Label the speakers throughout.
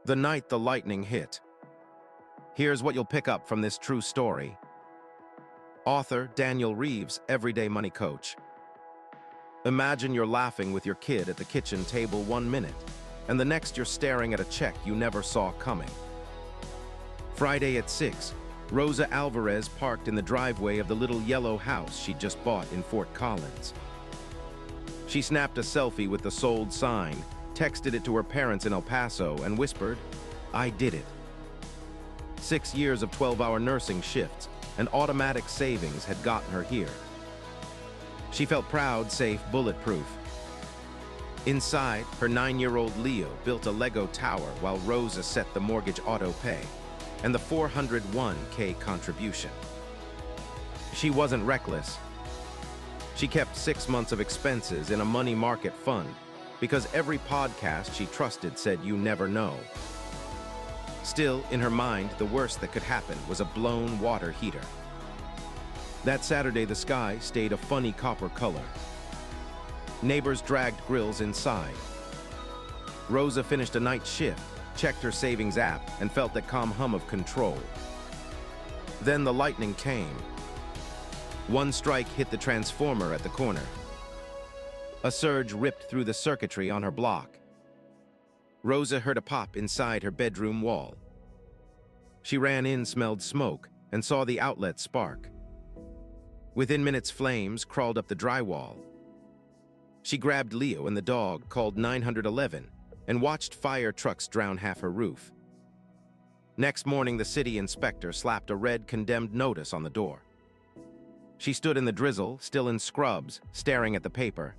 Speaker 1: The night the lightning hit. Here's what you'll pick up from this true story. Author Daniel Reeves, Everyday Money Coach. Imagine you're laughing with your kid at the kitchen table 1 minute, and the next you're staring at a check you never saw coming. Friday at 6, Rosa Alvarez parked in the driveway of the little yellow house she'd just bought in Fort Collins. She snapped a selfie with the sold sign, texted it to her parents in El Paso, and whispered, "I did it." 6 years of 12-hour nursing shifts and automatic savings had gotten her here. She felt proud, safe, bulletproof. Inside, her 9-year-old Leo built a Lego tower while Rosa set the mortgage autopay and the $401k contribution. She wasn't reckless. She kept 6 months of expenses in a money market fund because every podcast she trusted said you never know. Still, in her mind, the worst that could happen was a blown water heater. That Saturday, the sky stayed a funny copper color. Neighbors dragged grills inside. Rosa finished a night shift, checked her savings app, and felt that calm hum of control. Then the lightning came. One strike hit the transformer at the corner. A surge ripped through the circuitry on her block. Rosa heard a pop inside her bedroom wall. She ran in, smelled smoke, and saw the outlet spark. Within minutes, flames crawled up the drywall. She grabbed Leo and the dog, called 911, and watched fire trucks drown half her roof. Next morning, the city inspector slapped a red condemned notice on the door. She stood in the drizzle, still in scrubs, staring at the paper.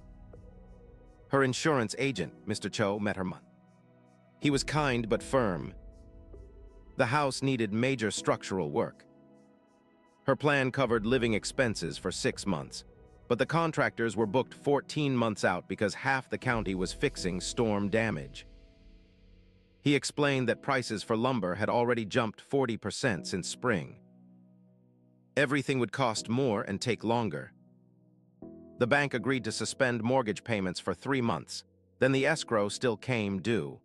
Speaker 1: Her insurance agent, Mr. Cho, met her month. He was kind but firm. The house needed major structural work. Her plan covered living expenses for 6 months, but the contractors were booked 14 months out because half the county was fixing storm damage. He explained that prices for lumber had already jumped 40% since spring. Everything would cost more and take longer. The bank agreed to suspend mortgage payments for 3 months, then the escrow still came due.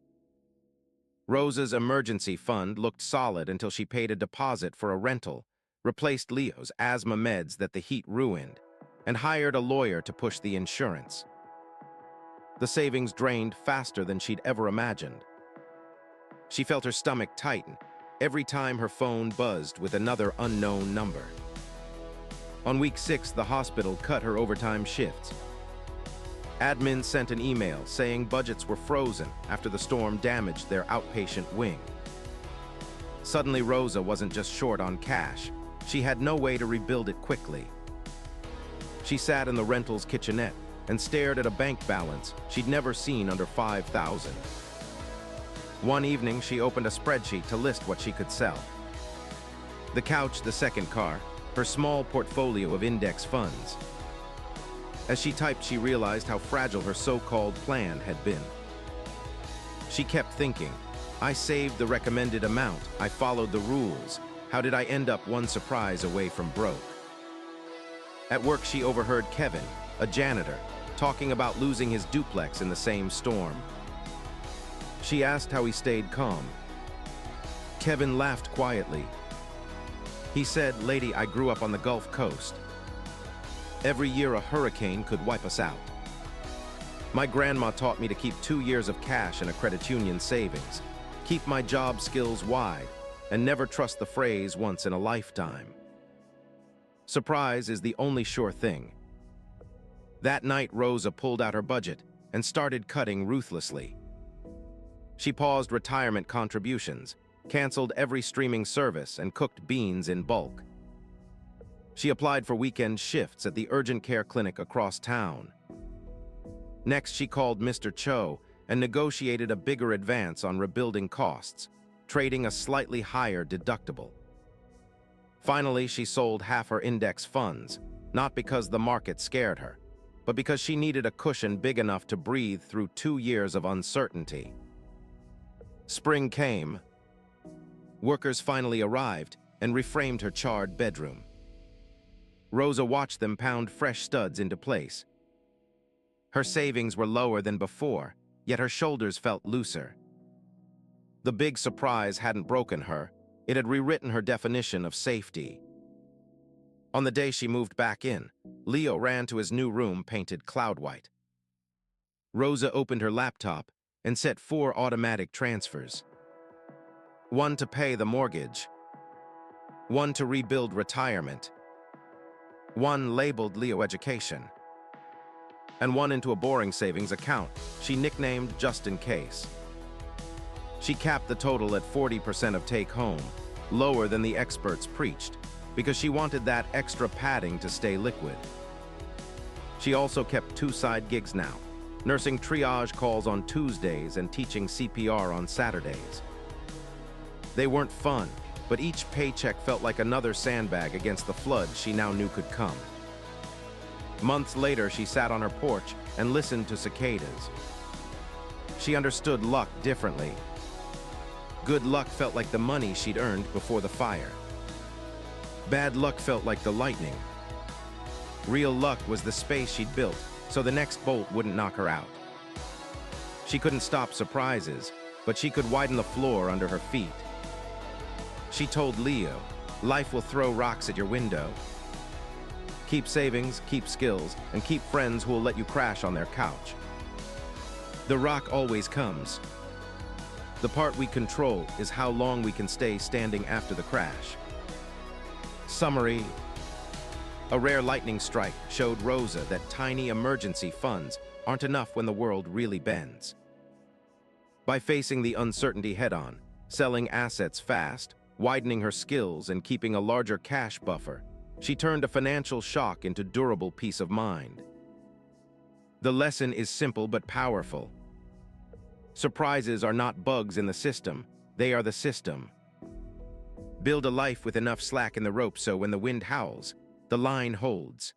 Speaker 1: Rosa's emergency fund looked solid until she paid a deposit for a rental, replaced Leo's asthma meds that the heat ruined, and hired a lawyer to push the insurance. The savings drained faster than she'd ever imagined. She felt her stomach tighten every time her phone buzzed with another unknown number. On week 6, the hospital cut her overtime shifts. Admin sent an email saying budgets were frozen after the storm damaged their outpatient wing. Suddenly, Rosa wasn't just short on cash. She had no way to rebuild it quickly. She sat in the rental's kitchenette and stared at a bank balance she'd never seen under $5,000. One evening, she opened a spreadsheet to list what she could sell. The couch, the second car, her small portfolio of index funds. As she typed, she realized how fragile her so-called plan had been. She kept thinking, I saved the recommended amount, I followed the rules. How did I end up one surprise away from broke? At work, she overheard Kevin, a janitor, talking about losing his duplex in the same storm. She asked how he stayed calm. Kevin laughed quietly. He said, "Lady, I grew up on the Gulf Coast. Every year a hurricane could wipe us out. My grandma taught me to keep 2 years of cash in a credit union savings, keep my job skills wide, and never trust the phrase once in a lifetime. Surprise is the only sure thing." That night, Rosa pulled out her budget and started cutting ruthlessly. She paused retirement contributions, canceled every streaming service, and cooked beans in bulk. She applied for weekend shifts at the urgent care clinic across town. Next, she called Mr. Cho and negotiated a bigger advance on rebuilding costs, trading a slightly higher deductible. Finally, she sold half her index funds, not because the market scared her, but because she needed a cushion big enough to breathe through 2 years of uncertainty. Spring came. Workers finally arrived and reframed her charred bedroom. Rosa watched them pound fresh studs into place. Her savings were lower than before, yet her shoulders felt looser. The big surprise hadn't broken her. It had rewritten her definition of safety. On the day she moved back in, Leo ran to his new room painted cloud white. Rosa opened her laptop and set 4 automatic transfers. 1 to pay the mortgage, 1 to rebuild retirement, 1 labeled Leo Education, and 1 into a boring savings account she nicknamed Just In Case. She capped the total at 40% of take-home, lower than the experts preached, because she wanted that extra padding to stay liquid. She also kept 2 side gigs now, nursing triage calls on Tuesdays and teaching CPR on Saturdays. They weren't fun, but each paycheck felt like another sandbag against the flood she now knew could come. Months later, she sat on her porch and listened to cicadas. She understood luck differently. Good luck felt like the money she'd earned before the fire. Bad luck felt like the lightning. Real luck was the space she'd built, so the next bolt wouldn't knock her out. She couldn't stop surprises, but she could widen the floor under her feet. She told Leo, life will throw rocks at your window. Keep savings, keep skills, and keep friends who will let you crash on their couch. The rock always comes. The part we control is how long we can stay standing after the crash. Summary: a rare lightning strike showed Rosa that tiny emergency funds aren't enough when the world really bends. By facing the uncertainty head-on, selling assets fast, widening her skills, and keeping a larger cash buffer, she turned a financial shock into durable peace of mind. The lesson is simple but powerful. Surprises are not bugs in the system, they are the system. Build a life with enough slack in the rope so when the wind howls, the line holds.